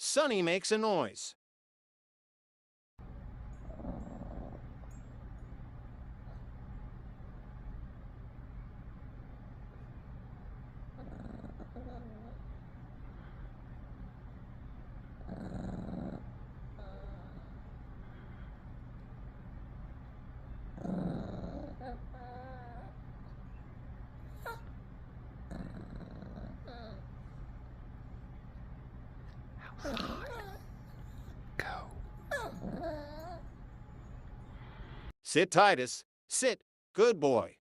Sunny makes a noise. Go. Sit, Titus. Sit. Good boy.